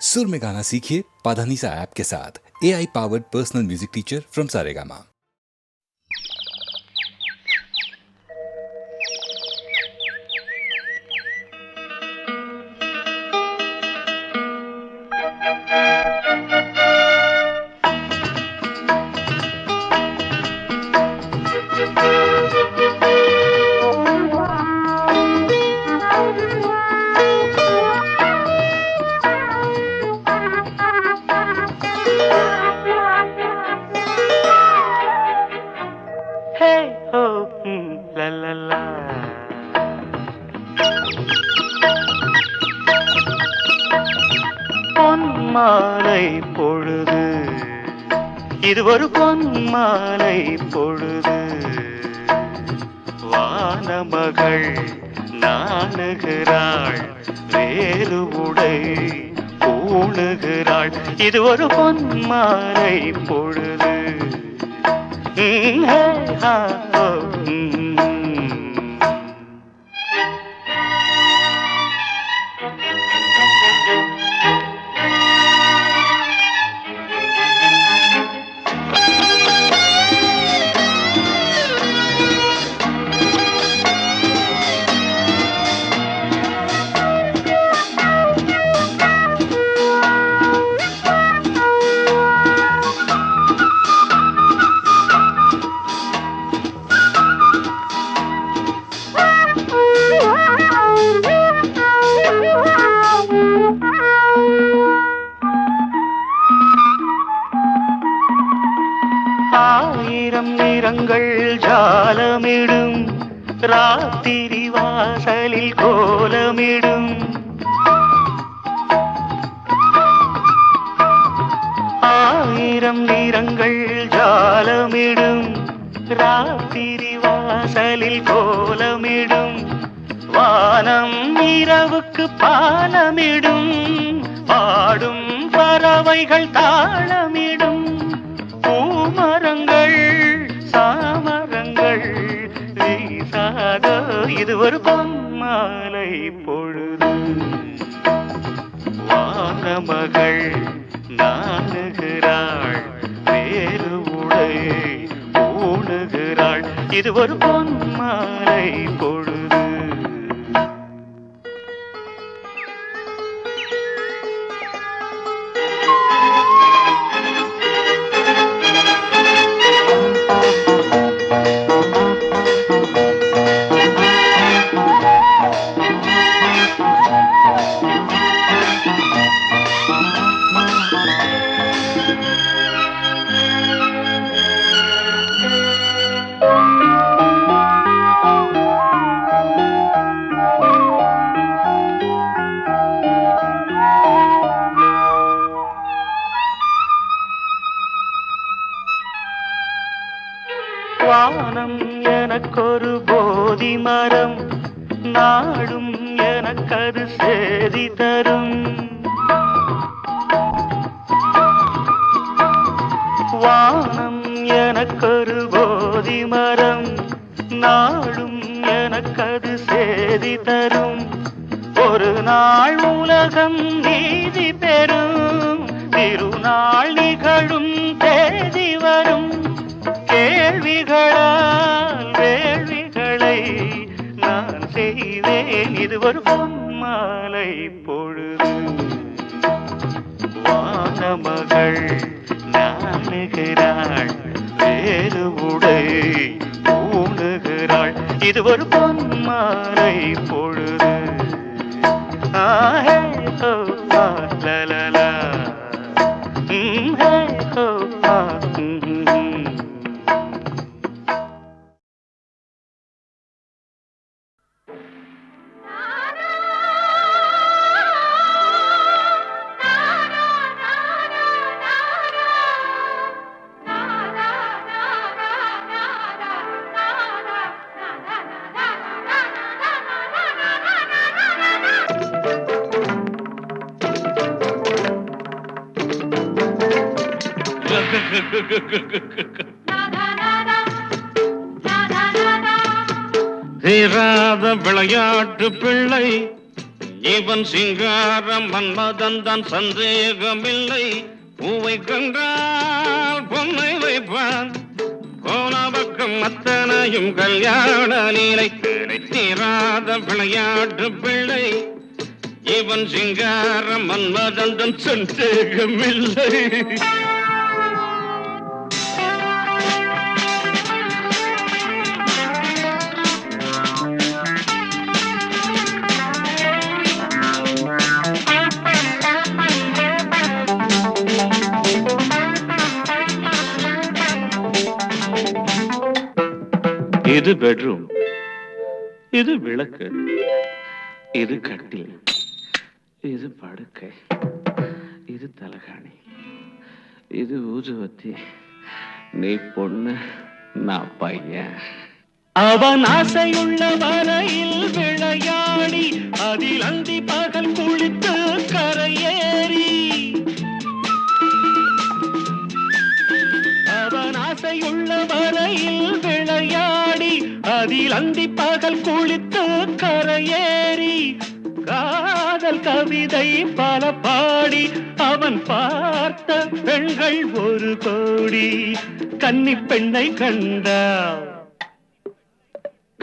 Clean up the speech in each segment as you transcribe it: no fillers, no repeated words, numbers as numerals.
सुर में गाना सीखिए पाधानीसा ऐप के साथ। AI powered personal music teacher from Saregama. பொன்மாலை பொழுது, இது ஒரு பொன்மாலை பொழுது. வானமகள் நாணுகிறாள், வேறு உடை பூணுகிறாள். இது ஒரு பொன்மாலை பொழுது. ஆயிரம் நிறங்கள் ஜாலமிடும், ராத்திரி வாசலில் கோலமிடும். ஆயிரம் நிறங்கள் ஜாலமிடும், ராத்திரி வாசலில் கோலமிடும். வானம் இரவுக்கு பாலமிடும், பாடும் பறவைகள் தாளமிடும். பூமரங்கள் சாமரங்கள் வீசாத, இது ஒரு பொன்மாலை பொழுது. வானமகள் நாணுகிறாள், வேறு உடை பூணுகிறாள். இது ஒரு பொன்மாலை பொழுது. வானம் எனக்கொரு போதி மரம், நாடும் எனக்கது சேதி தரும். வானம் எனக்கொரு போதி மரம், நாடும் எனக்கது சேதி தரும். ஒரு நாள் உலகம் நீதி பெறும், திருநாள் நிகழும் தேதி வரும். கேள்விகளால் வேள்விகளை நான் செய்வேன், இது ஒரு பொன்மாலை பொழுது. வானமகள் நாணுகிறாள், வேறு உடை பூணுகிறாள். இது ஒரு பொன்மாலை பொழுது. ஆஹே ஹோ லலலா, ஹே ஹோ தீராத விளையாட்டு பிள்ளை இவன் சிங்காரம் மன்மதன் தான் சந்தேகமில்லை. பூவை கண்டால் பொன்னை வைப்பான். கோலாபக்கம் அத்தனையும் கல்யாண லீலை. தீராத விளையாட்டு பிள்ளை. இவன் சிங்காரம் மன்மதன் தான் சந்தேகமில்லை. இது பெட்ரூம், இது விளக்கு, இது கட்டில், இது படுக்கை, இது தலகாணி, இது ஊதுவத்தி. நீ பொண்ணு, நான் பையன். அவன் ஆசையுள்ள வரையில் விளையாடி அதில் அந்தி பகல் குளித்து கரையேறி. அவன் ஆசையுள்ள வரையில் விளையாடி அதில் அந்தி பகல் குளித்து கரையேறி. காதல் கவிதை பல பாடி அவன் பார்த்த பெண்கள் 1 கோடி. கன்னி பெண்ணை கண்டால்,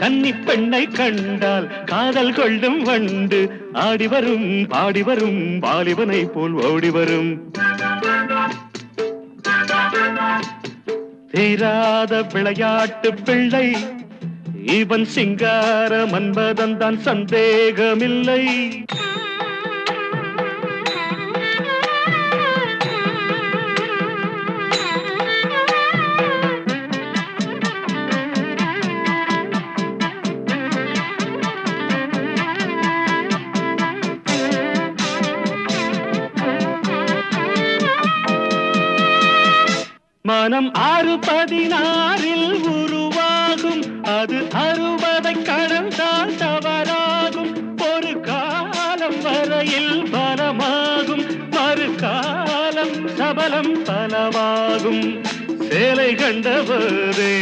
கன்னி பெண்ணை கண்டால் காதல் கொள்ளும் வண்டு ஆடி வரும் பாடி வரும் வாலிபனை போல் ஓடி வரும். தீராத விளையாட்டு பிள்ளை. இவன் சிங்கார மன்மதன் தான் சந்தேகமில்லை. மனம் 6-16 உருவாகும். அது 60 கடந்தால் தவறாகும். ஒரு காலம் வரையில் பலமாகும், மறு காலம் சபலம் பலவாகும். சேலை கண்டபோதே,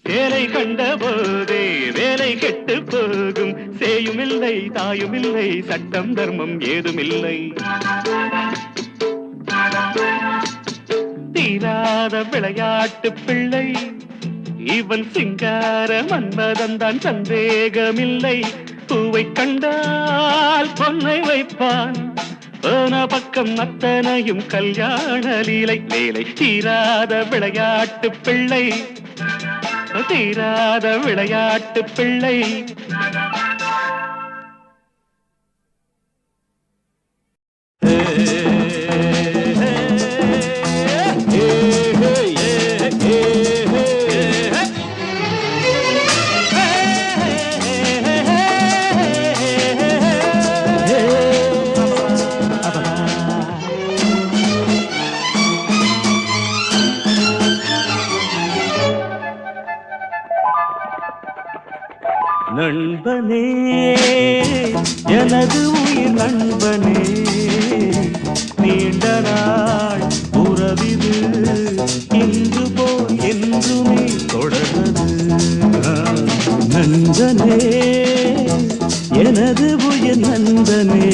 சேலை கண்டபோதே வேலை கெட்டு போகும். சேயுமில்லை தாயுமில்லை, சட்டம் தர்மம் ஏதுமில்லை. தீராத விளையாட்டு பிள்ளை. இவன் சிங்கார மன்மதன் தான் சந்தேகமில்லை. பூவை கண்டால் பொன்னை வைப்பான். போன பக்கம் அத்தனையும் கல்யாண லீலை. வேலை தீராத விளையாட்டு பிள்ளை. தீராத விளையாட்டு பிள்ளை. நண்பனே, எனது உயிர் நண்பனே, நீண்ட நாள் உறவிது இன்று போல் என்றுமே தொடர்வது. நண்பனே, எனது உயிர் நண்பனே,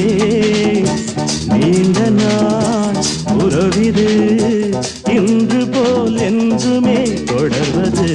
நீண்ட நாள் உறவிது இன்று போல் என்றுமே தொடர்வது.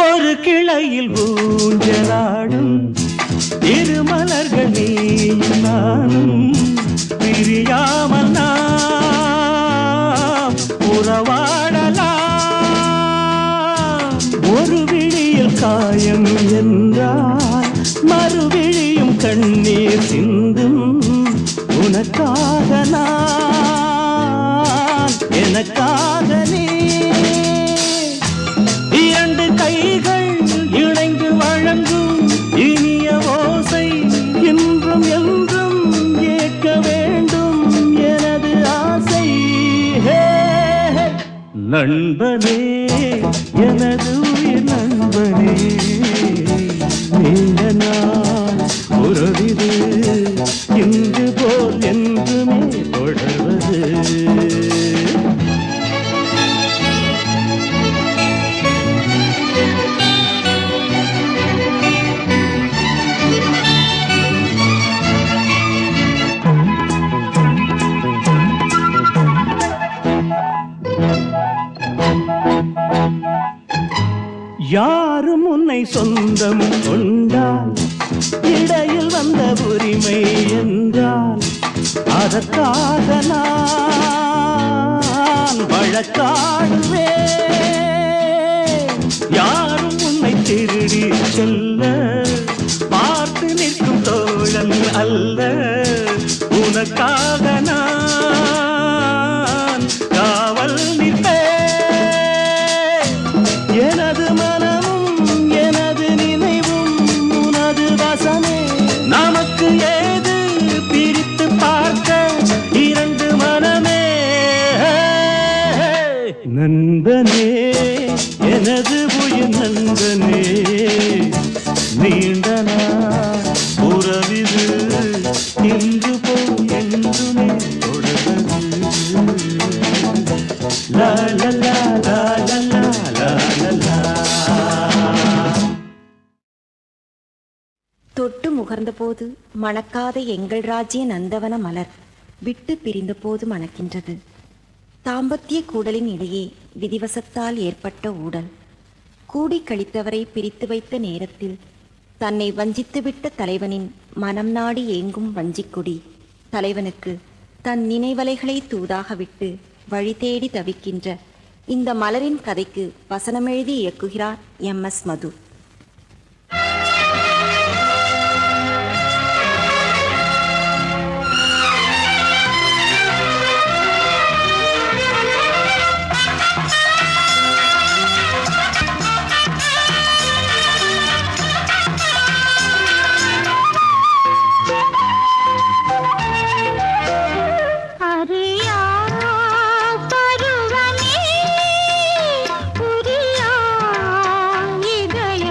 ஒரு கிளையில் ஊஞ்சலாடும் திருமலர்கள் நீயும் நானும் பிரியாமல் நாம் உறவாடலாம். ஒரு விழியில் காயம் என்றால் மறுவிழியும் கண்ணீர் சிந்தும். உனக்காக நான், எனக்காக நீ. நண்பனே எனது உயிர் நண்பனே நீண்ட நாள் உறவிது இன்று போல் என்றுமே தொடர்வது யாரும் உன்னை சொந்தம் கொண்டால் இடையில் வந்த உரிமை என்றால் அதற்காக நான் வழக்காடுவேன். யாரும் உன்னை திருடி செல்ல பார்த்து நிற்கும் தோழன் அல்ல, உனக்காக நான் காவல் நிற்பேன். எனது மனமும் எனது நினைவும் உனது வசமே, நமக்கு ஏது பிரித்து பார்க்க இரண்டு மனமே. நண்பனே எனது உயிர் நண்பனே நீண்ட நாள் உறவிது இன்று போல் என்றுமே தொடர்வது. லா லா லா லா லா லா லா லா. தொட்டு முகர்ந்தபோது மணக்காத எங்கள் ராஜ்ய நந்தவன மலர் விட்டு பிரிந்த போது மணக்கின்றது. தாம்பத்திய கூடலின் இடையே விதிவசத்தால் ஏற்பட்ட ஊடல். கூடி கழித்தவரை பிரித்து வைத்த நேரத்தில் தன்னை வஞ்சித்துவிட்ட தலைவனின் மனம் நாடி ஏங்கும் வஞ்சிக்குடி தலைவனுக்கு தன் நினைவலைகளை தூதாக விட்டு வழி தேடி தவிக்கின்ற இந்த மலரின் கதைக்கு வசனமெழுதி இயக்குகிறார் MS மது. இதழ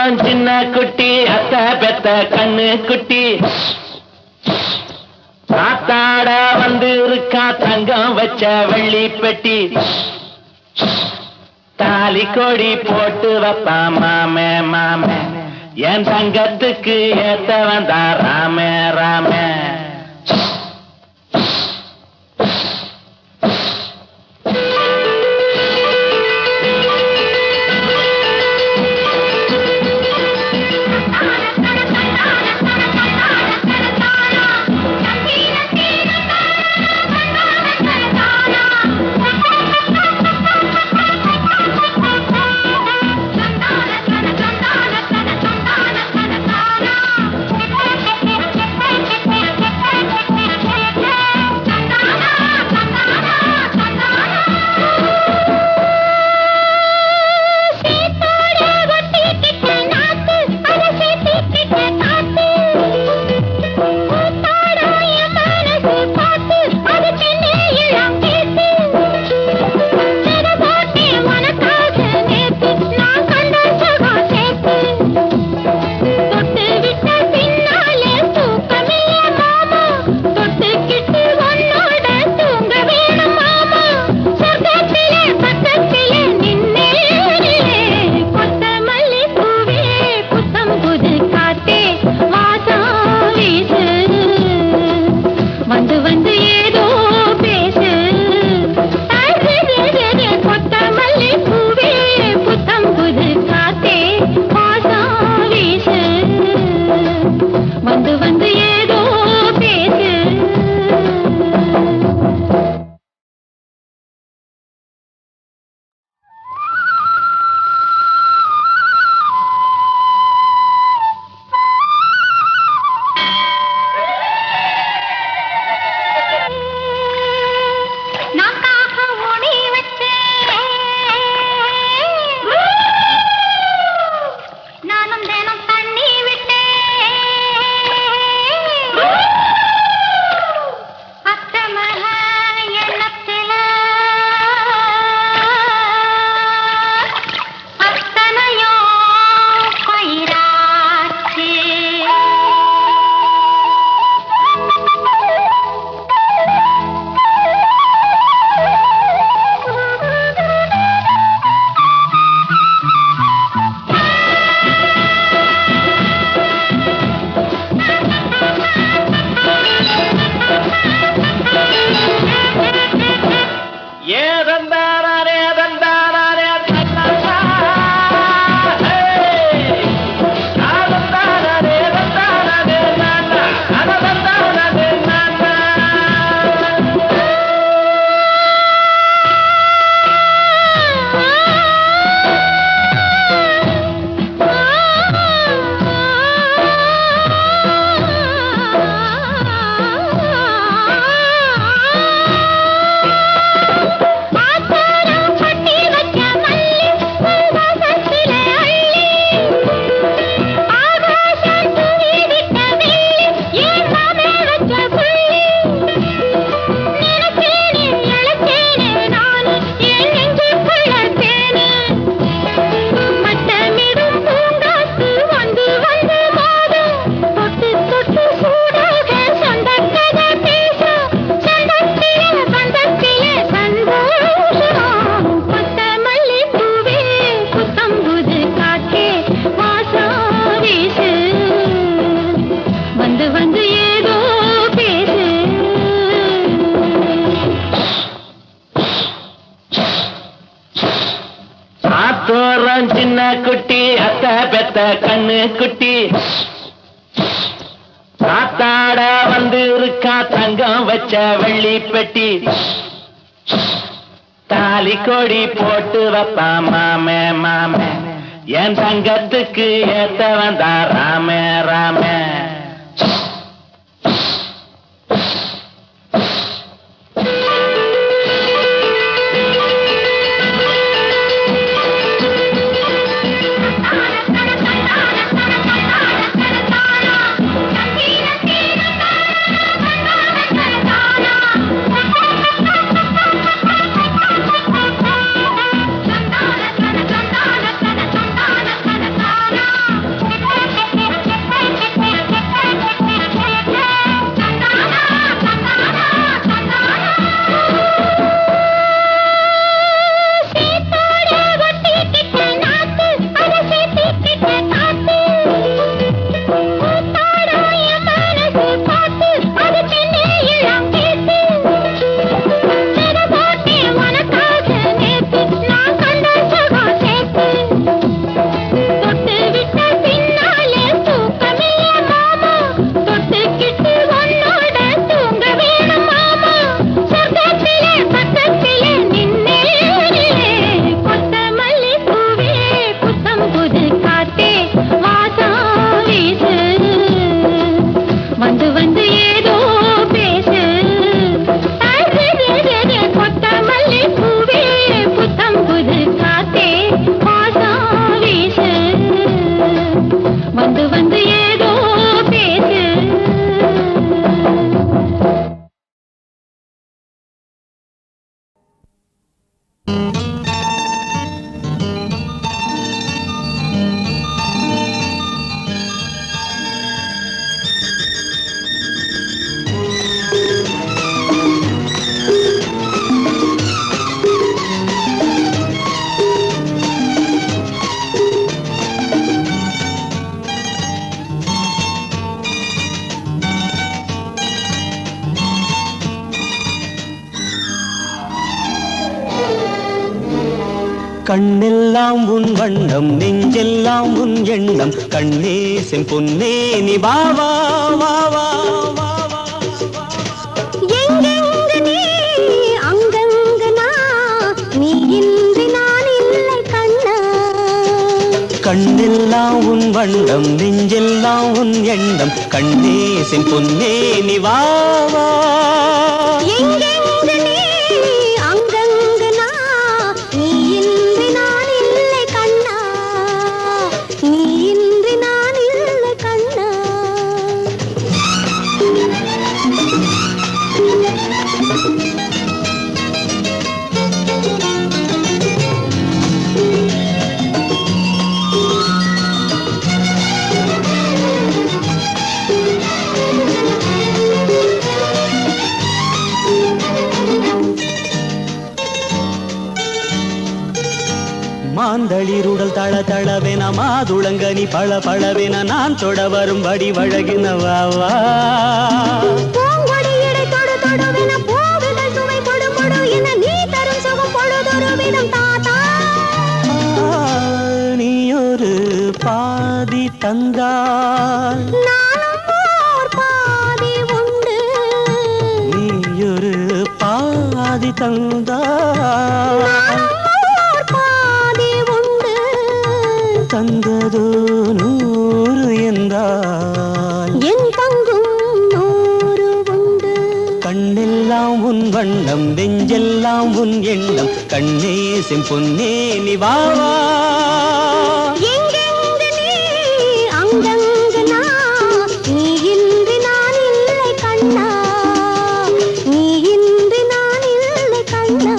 ஆத்தோரம் சின்ன குட்டி அத்த பெத்த கண்ணு குட்டி காத்தாட வந்து இருக்கா தங்கம் வச்ச வெள்ளி பெட்டி தாலி கொடி போட்டு வைப்பா மாமே மாமே என் தங்கத்துக்கு ஏத்த வந்தா ராமே ராமே சின்ன குட்டி அத்த பெத்த கண்ணு குட்டி காத்தாட வந்து இருக்கா தங்கம் வச்ச வெள்ளி பெட்டி தாலி கொடி போட்டு வைப்பா மாமே மாமே என் தங்கத்துக்கு ஏத்த வந்தா ராமே ராமே கண்ணெல்லாம் உன் வண்ணம் நெஞ்செல்லாம் உன் எண்ணம் கண்ணே செம்பொன்னே நீ வா வா வா வா வா வா. எங்கெங்கு நீ அங்கங்கு நான் நீ இன்றி நான் இல்லை கண்ணா. கண்ணெல்லாம் உன் வண்ணம் நெஞ்செல்லாம் உன் எண்ணம் கண்ணே செம்பொன்னே நீ வா வா. எங்கெங்கு நீ அங்கங்கு நான் நீ இன்றி நான் இல்லை கண்ணா. நீ இன்றி நான் இல்லை கண்ணா. மாந்தளிருடல் தள தளவென மாதுளங்கனி பழ பழவென நான் தொட வரும் வடி வழகின வா வா. பூங்கொடியிடை தொடு தொடுவென பூவிதழ் சுவை கொடு கொடு என நீ தரும் சுகம் பொழுதொரு விதம் தாத்தா. நீ ஒரு பாதி தந்தால் நானும் ஓர் பாதி உண்டு. நீ ஒரு பாதி தந்தால் ஓர் பாதி உண்டு. தந்ததோ 100 என்றால் என் பங்கும் 100 உண்டு. கண்ணெல்லாம் உன் வண்ணம் நெஞ்செல்லாம் உன் எண்ணம் கண்ணே செம்பொன்னே நீ வா வா. எங்கெங்கு நீ அங்கங்கு நான் நீ இன்றி நான் இல்லை கண்ணா. நீ இன்றி நான் இல்லை கண்ணா.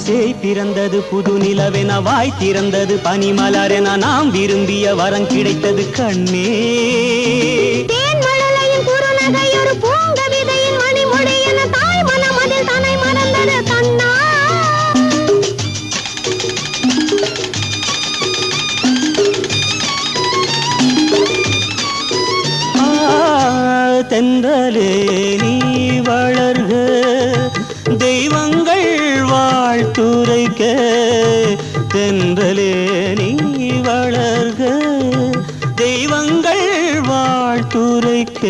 சேய் பிறந்தது புது நிலவென வாய் திறந்தது பனிமலரென நாம் விரும்பிய வரம் கிடைத்தது கண்ணே. தேன்மழலையின் குறுநகை ஒரு பூங்கவிதையின் மணிமொழி என தாய் மனம் அதில் தன்னை மறந்தது கண்ணா. தென்றலே நீ வளர்க தெய்வங்கள் வாழ்த்துரைக்க. தென்றலே நீ வளர்க தெய்வங்கள் வாழ்த்துரைக்க.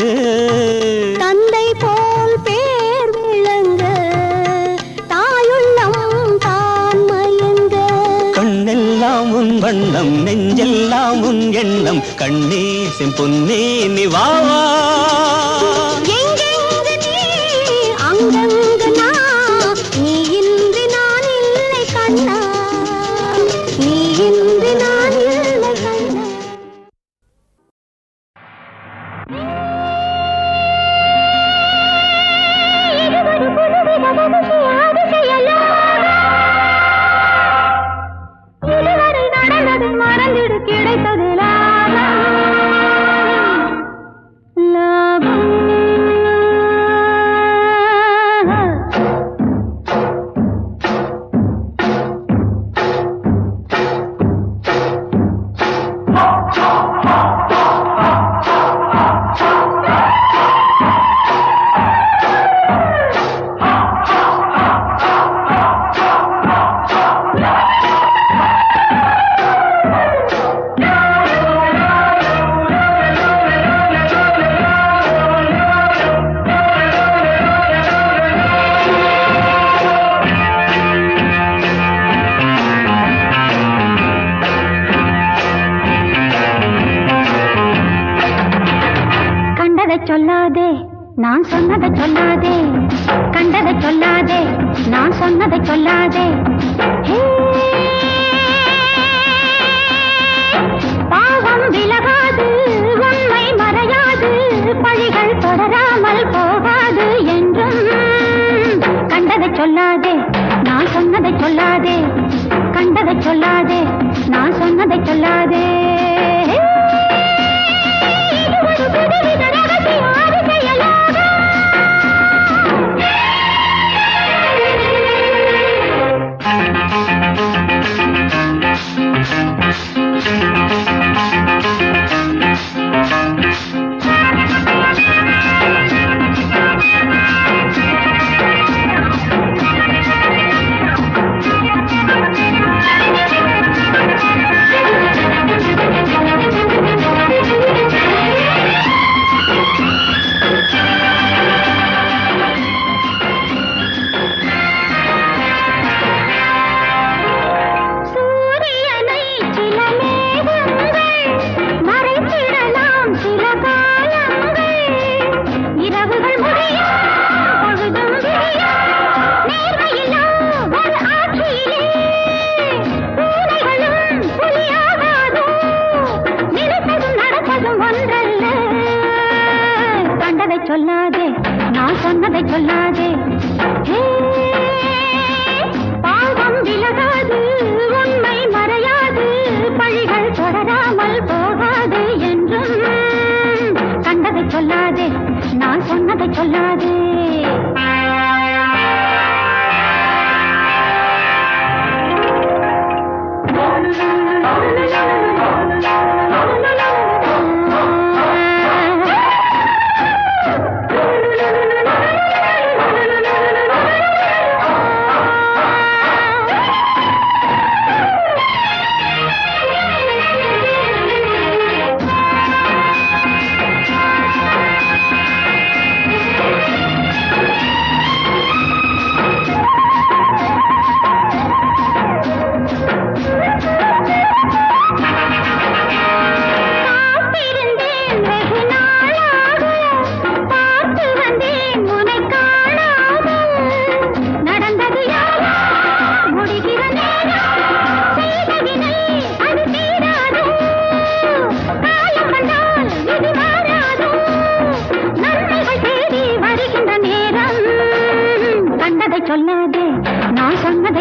தந்தை போல் பேர் விளங்க தாயுள்ளம் தான் மயங்க. கண்ணெல்லாம் உன் வண்ணம் நெஞ்செல்லாம் உன் எண்ணம் கண்ணே செம்பொன்னே நீ வா வா. எங்கெங்கு நீ அங்கங்கு நான் நீ இன்றி நான் இல்லை கண்ணா. நீ இன்றி நான் இல்லை கண்ணா. இருவரு புதுவித அதிசயலாம். இதுவரை நடந்தது மறந்திடு கிடைத்தது லாபம். லாபம். சொல்லாதே நான் சொன்னதை சொல்லாதே. கண்டதை சொல்லாதே நான் சொன்னதை சொல்லாதே. பாவம் விலகாது உண்மை மறையாது பழிகள் தொடராமல் போகாது என்றும். கண்டதை சொல்லாதே நான் சொன்னதை சொல்லாதே. கண்டதை சொல்லாதே நான் சொன்னதை சொல்லாதே.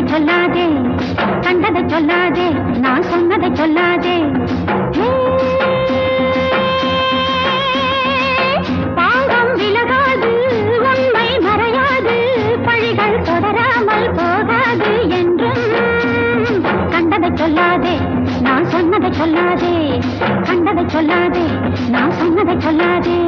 சொன்னதை சொல்லாதே கண்டதை சொல்லாதே நான் சொன்னதை சொல்லாதே பாவம் விலகாது உண்மை மறையாது பழிகள் தொடராமல் போகாது என்றும் கண்டதை சொல்லாதே நான் சொன்னதை சொல்லாதே கண்டதை சொல்லாதே நான் சொன்னதை சொல்லாதே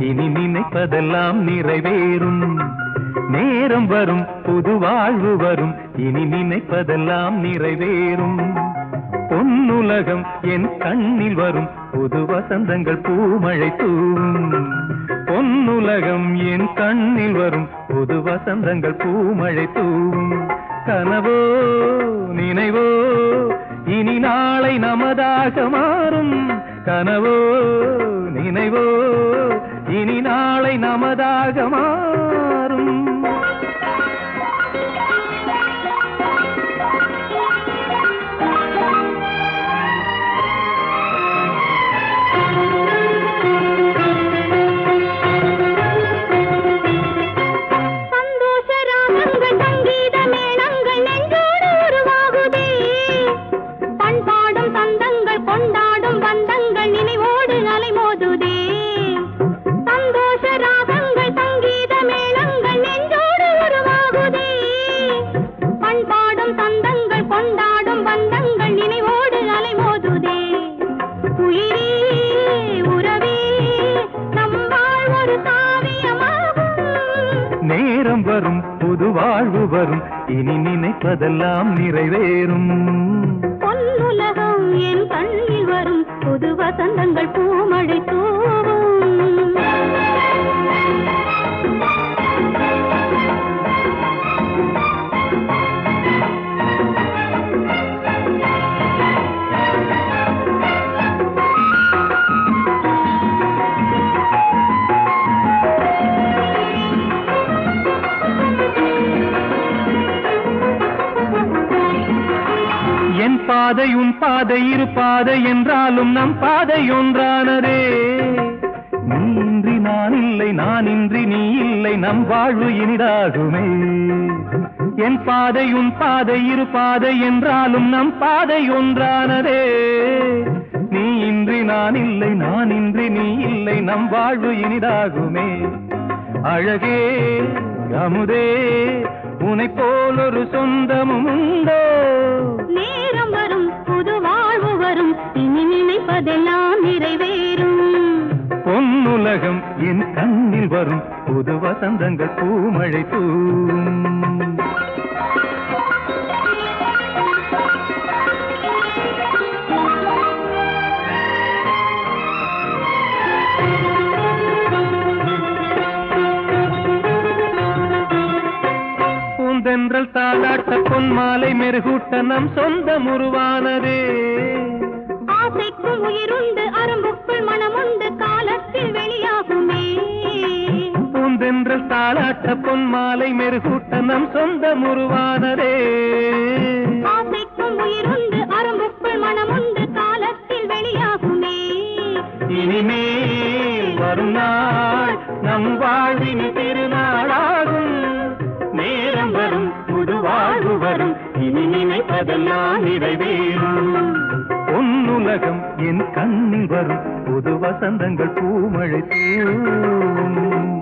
இனி நினைப்பதெல்லாம் நிறைவேறும். நேரம் வரும் புது வாழ்வு வரும், இனி நினைப்பதெல்லாம் நிறைவேறும். பொன்னுலகம் என் கண்ணில் வரும், புது வசந்தங்கள் பூமழை தூவும். பொன்னுலகம் என் கண்ணில் வரும், புது வசந்தங்கள் பூமழை தூவும். கனவோ நினைவோ இனி நாளை நமதாக மாறும். கனவோ நினைவோ இனி நாளை நமதாக மாறும். நேரம் வரும் புது வாழ்வு வரும், இனி நினைப்பதெல்லாம் நிறைவேறும். பொன்னுலகம் என் கண்ணில் வரும், புது வசந்தங்கள் பூமழை தூவும். என் பாதை உன் பாதை இரு பாதை என்றாலும் நம் பாதை ஒன்றானதே. நீ இன்றி நான் இல்லை, நான் இன்றி நீ இல்லை, நம் வாழ்வு இனிதாகுமே. என் பாதை உன் பாதை இரு பாதை என்றாலும் நம் பாதை ஒன்றானதே. நீ இன்றி நான் இல்லை, நான் இன்றி நீ இல்லை, நம் வாழ்வு இனிதாகுமே. அழகே அமுதே உனை போல் ஒரு சொந்தமும் உண்டோ. நேரம் வரும் புது வாழ்வு வரும், இனி நினைப்பதெல்லாம் நிறைவேறும். பொன்னுலகம் என் கண்ணில் வரும், புது வசந்தங்கள் பூமழை தூவும். பூந்தென்றல் தாளாட்ட பொன்மாலை மெருகூட்ட நம் சொந்தம் உருவானதே. ஆசைக்கும் உயிருண்டு அரும்புக்குள் மனமுண்டு, காலத்தில் வெளியாகுமே. பூந்தென்றல் தாளாட்ட பொன்மாலை மெருகூட்ட நம் சொந்தம் உருவானதே. ஆசைக்கும் உயிருண்டு அரும்புக்குள் மனமுண்டு, காலத்தில் வெளியாகுமே. இனிமேல் வரும் நாள் நம் வாழ்வின் திருநாளாகும். நேரம் வரும் புது வாழ்வு வரும், இனி நினைப்பதெல்லாம் நிறைவேறும். பொன்னுலகம் என் கண்ணில் வரும், புது வசந்தங்கள் பூமழை தூவும்.